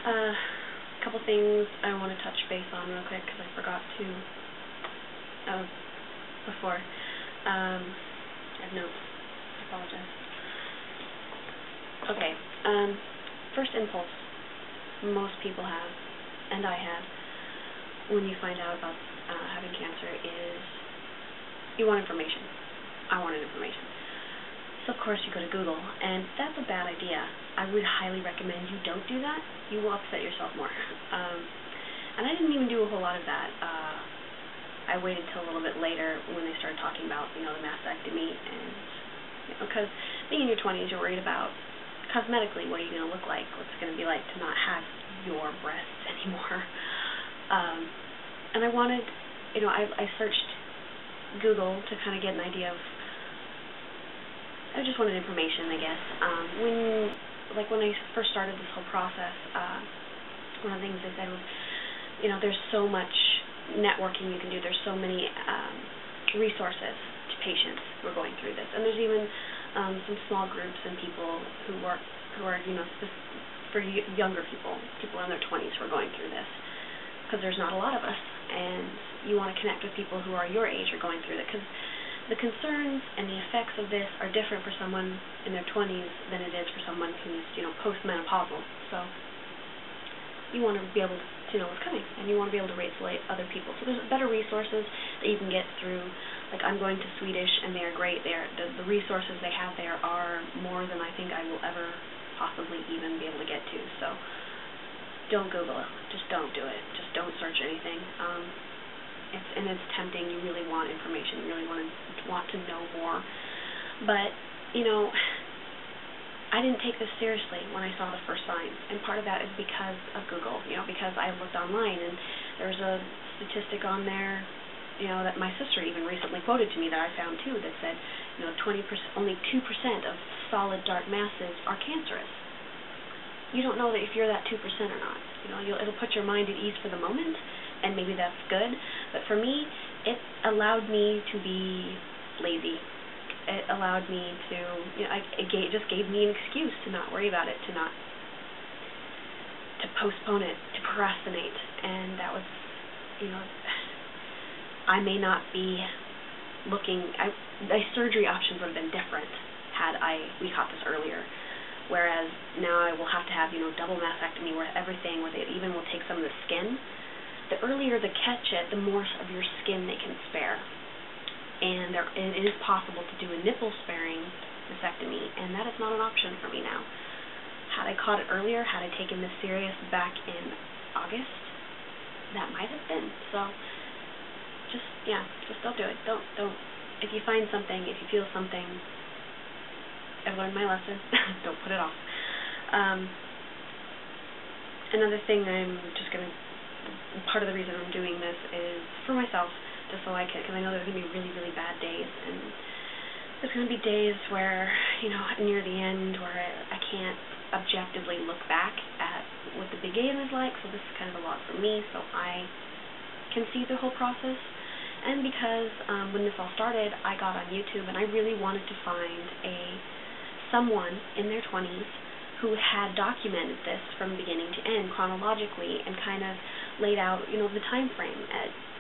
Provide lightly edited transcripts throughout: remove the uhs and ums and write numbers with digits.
A couple things I want to touch base on real quick because I forgot to before. I have notes. I apologize. Okay. First impulse most people have, and I had, when you find out about having cancer is you want information. I wanted information. So of course you go to Google, and that's a bad idea. I would highly recommend you don't do that. You will upset yourself more. And I didn't even do a whole lot of that. I waited till a little bit later when they started talking about, the mastectomy, and because being in your 20s, you're worried about cosmetically what are you going to look like, what's it going to be like to not have your breasts anymore. And I wanted, I searched Google to kind of get an idea of. I just wanted information, I guess. When I first started this whole process, one of the things they said was, there's so much networking you can do. There's so many resources to patients who are going through this, and there's even some small groups and people who are for younger people in their 20s who are going through this, because there's not a lot of us, and you want to connect with people who are your age or going through it, because the concerns and the effects of this are different for someone in their 20s than it is for someone who's, postmenopausal. So you want to be able to know what's coming, and you want to be able to isolate other people. So there's better resources that you can get through. Like, I'm going to Swedish, and they are great. The resources they have there are more than I think I will ever possibly even be able to get to. So don't Google it. Just don't do it. Just don't search anything. It's tempting. You really want information. You really want to know more. But, I didn't take this seriously when I saw the first signs. And part of that is because of Google, because I looked online, and there's a statistic on there, that my sister even recently quoted to me that I found too, that said, only 2% of solid dark masses are cancerous. You don't know that if you're that 2% or not. It'll put your mind at ease for the moment, and maybe that's good. But for me, it allowed me to be lazy. It allowed me to, it just gave me an excuse to not worry about it, to postpone it, to procrastinate. And that was, I may not be looking, my surgery options would have been different had we caught this earlier. Whereas now I will have to have, double mastectomy where they even will take some of the skin. The earlier they catch it, the more of your skin they can spare. And it is possible to do a nipple-sparing mastectomy, and that is not an option for me now. Had I caught it earlier, had I taken this serious back in August, that might have been. So, just don't do it. Don't. If you find something, if you feel something, I've learned my lesson. Don't put it off. Another thing part of the reason I'm doing this is for myself, just so I can, because I know there's going to be really, really bad days, and there's going to be days where, near the end where I can't objectively look back at what the beginning is like, so this is kind of a lot for me, so I can see the whole process. And because when this all started, I got on YouTube, and I really wanted to find someone in their 20s who had documented this from beginning to end chronologically and kind of laid out, the time frame.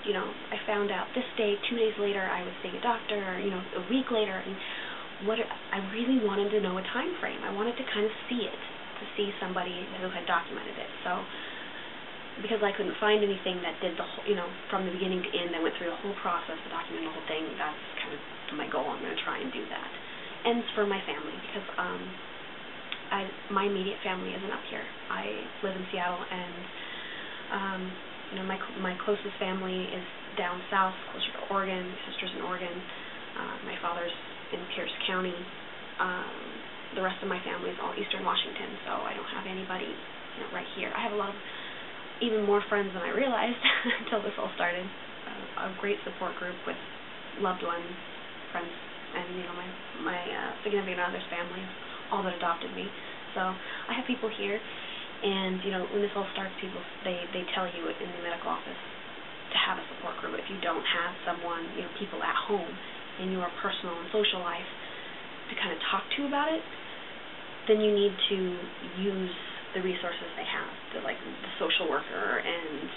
I found out this day, 2 days later, I was seeing a doctor, or, a week later, and I really wanted to know a time frame. I wanted to kind of see it, to see somebody who had documented it. So, because I couldn't find anything that did the whole, from the beginning to end, that went through the whole process to document the whole thing, that's kind of my goal. I'm going to try and do that. And it's for my family, because my immediate family isn't up here. I live in Seattle, and my closest family is down south, closer to Oregon. My sister's in Oregon. My father's in Pierce County. The rest of my family is all eastern Washington, so I don't have anybody right here. I have even more friends than I realized until this all started. A great support group with loved ones, friends, and my significant other's family, all that adopted me. So I have people here. And, when this all starts, people, they tell you in the medical office to have a support group. If you don't have someone, people at home in your personal and social life to kind of talk to about it, then you need to use the resources they have, the social worker and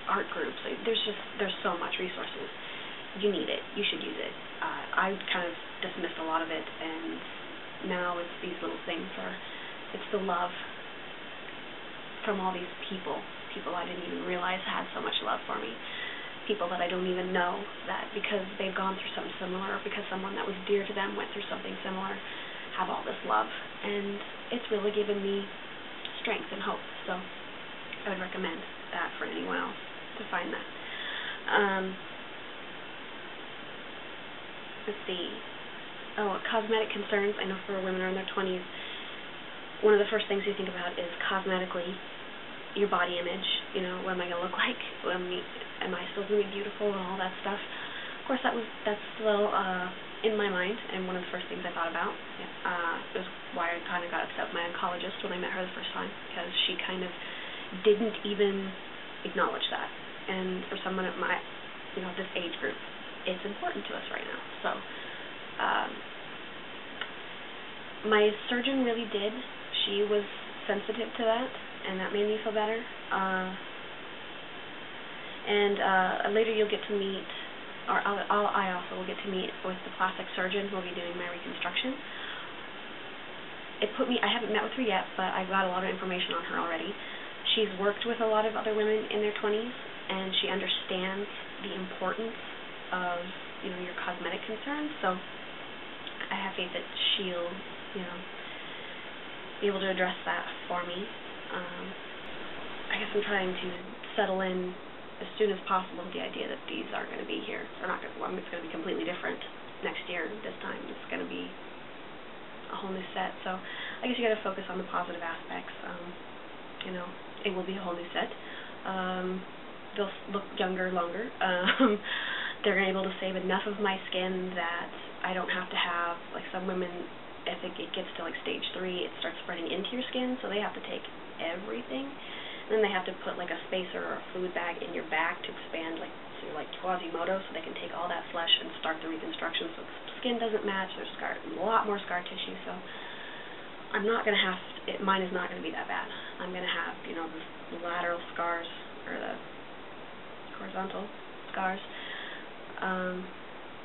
art groups. There's so much resources. You need it. You should use it. I kind of dismissed a lot of it, and now it's these little things, or it's the love from all these people I didn't even realize had so much love for me. People that I don't even know, that because they've gone through something similar, or because someone that was dear to them went through something similar, have all this love. And it's really given me strength and hope. So I would recommend that for anyone else to find that. Let's see. Cosmetic concerns. I know for women who are in their 20s, one of the first things you think about is cosmetically, your body image. What am I going to look like? Am I still going to be beautiful and all that stuff? Of course, that's still in my mind, and one of the first things I thought about. It was why I kind of got upset with my oncologist when I met her the first time, because she kind of didn't even acknowledge that. And for someone at my, this age group, it's important to us right now. So, my surgeon really did. She was sensitive to that, and that made me feel better. Later you'll get to meet, or I also will get to meet with the plastic surgeon who will be doing my reconstruction. I haven't met with her yet, but I got a lot of information on her already. She's worked with a lot of other women in their 20s, and she understands the importance of, your cosmetic concerns. So I have faith that she'll, be able to address that for me. I guess I'm trying to settle in as soon as possible the idea that these aren't going to be here. They're not going to. It's going to be completely different next year. This time it's going to be a whole new set. So I guess you got to focus on the positive aspects. It will be a whole new set. They'll look younger longer. They're able to save enough of my skin that I don't have to have, like some women, I think it gets to stage 3, it starts spreading into your skin, so they have to take everything. And then they have to put a spacer or a fluid bag in your back to expand, like Quasimodo, so they can take all that flesh and start the reconstruction. So the skin doesn't match. There's a lot more scar tissue. So I'm not going to have mine is not going to be that bad. I'm going to have the lateral scars or the horizontal scars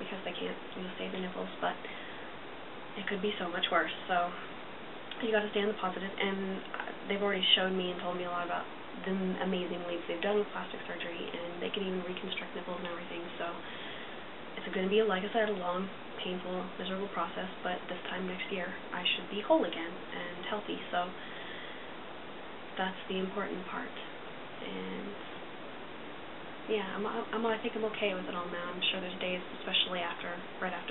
because they can't save the nipples, but it could be so much worse. So you got to stay on the positive, and they've already shown me and told me a lot about the amazing leaps they've done with plastic surgery, and they can even reconstruct nipples and everything. So it's going to be, like I said, a long, painful, miserable process, but this time next year I should be whole again and healthy. So that's the important part. And yeah, I think I'm okay with it all now. I'm sure there's days, especially right after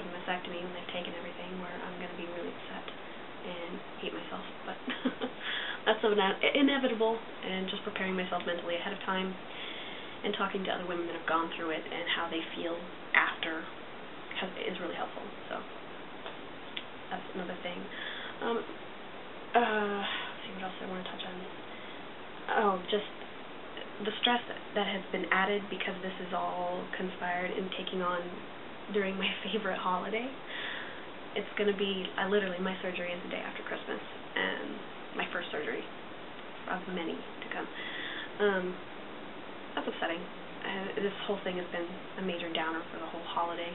the mastectomy, when they've taken everything, where I'm going to be really upset and hate myself, but that's inevitable. And just preparing myself mentally ahead of time and talking to other women that have gone through it and how they feel after is really helpful. So that's another thing. Let's see what else I want to touch on. Just the stress that has been added because this is all conspired and taking on during my favorite holiday. It's going to be, my surgery is the day after Christmas, and my first surgery of many to come. That's upsetting. This whole thing has been a major downer for the whole holiday.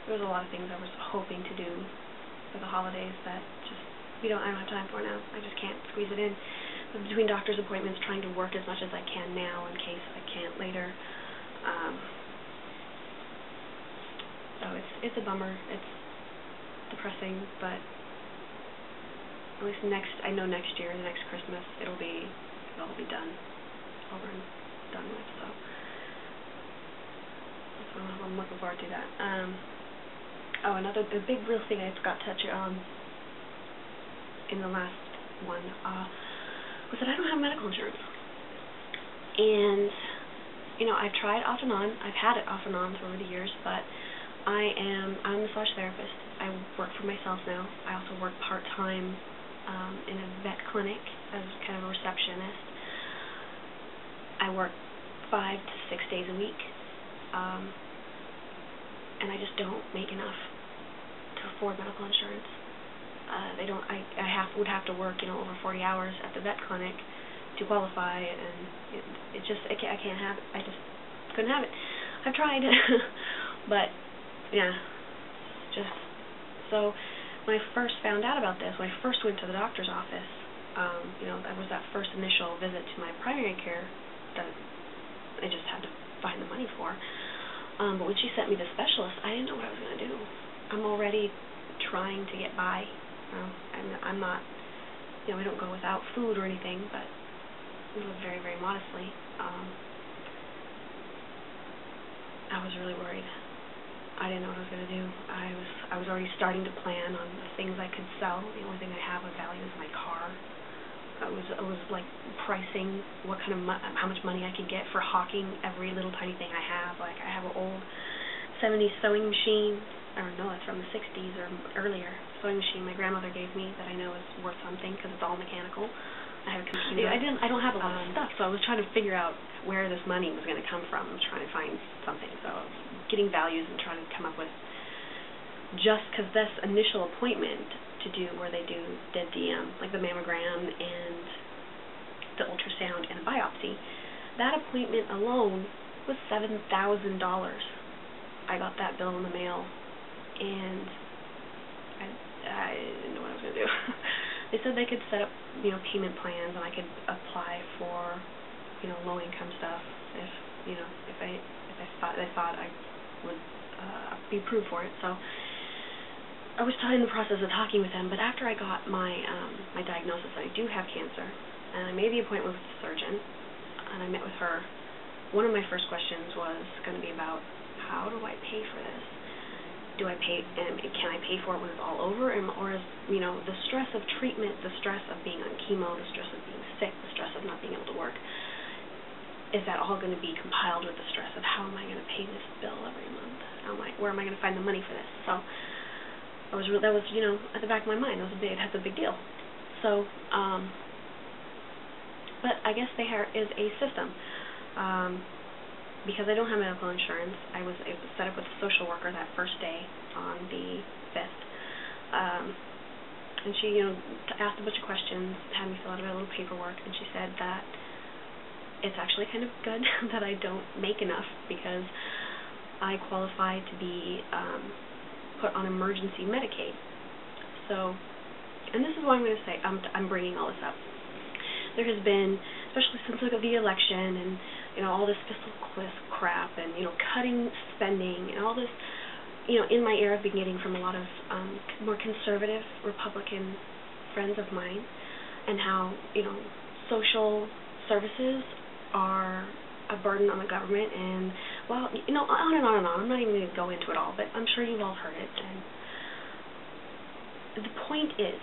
There was a lot of things I was hoping to do for the holidays that I don't have time for now. I just can't squeeze it in. Between doctor's appointments, trying to work as much as I can now in case I can't later. So it's a bummer. It's depressing, but at least I know next year, the next Christmas, it'll all be done, over and done with. So I'm looking forward to that. The big real thing I forgot to touch on in the last one was that I don't have medical insurance. And I've tried off and on. I've had it off and on for over the years, but I'm a massage therapist. I work for myself now. I also work part-time in a vet clinic as kind of a receptionist. I work 5 to 6 days a week, and I just don't make enough to afford medical insurance. they don't. I would have to work, over 40 hours at the vet clinic to qualify, and I can't have it. I just couldn't have it. I've tried, but yeah, just so. When I first found out about this, when I first went to the doctor's office, that was that first initial visit to my primary care that I just had to find the money for. But when she sent me the specialist, I didn't know what I was going to do. I'm already trying to get by. I'm not, I don't go without food or anything, but I live very, very modestly. I was really worried. I didn't know what I was going to do. I was already starting to plan on the things I could sell. The only thing I have of value is my car. I was like pricing how much money I could get for hawking every little tiny thing I have. Like I have an old 70s sewing machine. I don't know, it's from the 60s or earlier sewing machine my grandmother gave me that I know is worth something because it's all mechanical. I have a computer. I don't have a lot of stuff, so I was trying to figure out where this money was going to come from. I was trying to find something, so I was getting values and trying to come up with, just because this initial appointment to do where they did the like the mammogram and the ultrasound and the biopsy, that appointment alone was $7,000. I got that bill in the mail, and I didn't know what I was going to do. They said they could set up, payment plans, and I could apply for, low-income stuff if I thought I would be approved for it. So I was still in the process of talking with them, but after I got my diagnosis that I do have cancer, and I made the appointment with the surgeon, and I met with her, one of my first questions was going to be about, how do I pay for this? Do I pay, and can I pay for it when it's all over, or is, the stress of treatment, the stress of being on chemo, the stress of being sick, the stress of not being able to work, is that all going to be compiled with the stress of how am I going to pay this bill every month? Where am I going to find the money for this? So that was at the back of my mind. That's a big deal. So, but I guess there is a system. Because I don't have medical insurance, I was set up with a social worker that first day on the 5th. And she, asked a bunch of questions, had me fill out a little paperwork, and she said that it's actually kind of good that I don't make enough because I qualify to be put on emergency Medicaid. So, and this is what I'm going to say, I'm bringing all this up. There has been, especially since the election and all this fiscal crap and cutting spending and all this, in my ear I've been getting from a lot of more conservative Republican friends of mine, and how social services are a burden on the government, and on and on and on. I'm not even going to go into it all, but I'm sure you've all heard it. And the point is,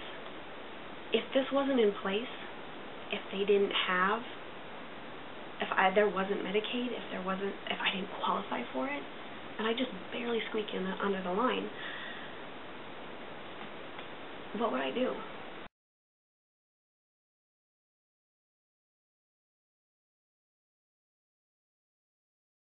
if this wasn't in place, if they didn't have, there wasn't Medicaid, if I didn't qualify for it, and I just barely squeak under the line, what would I do?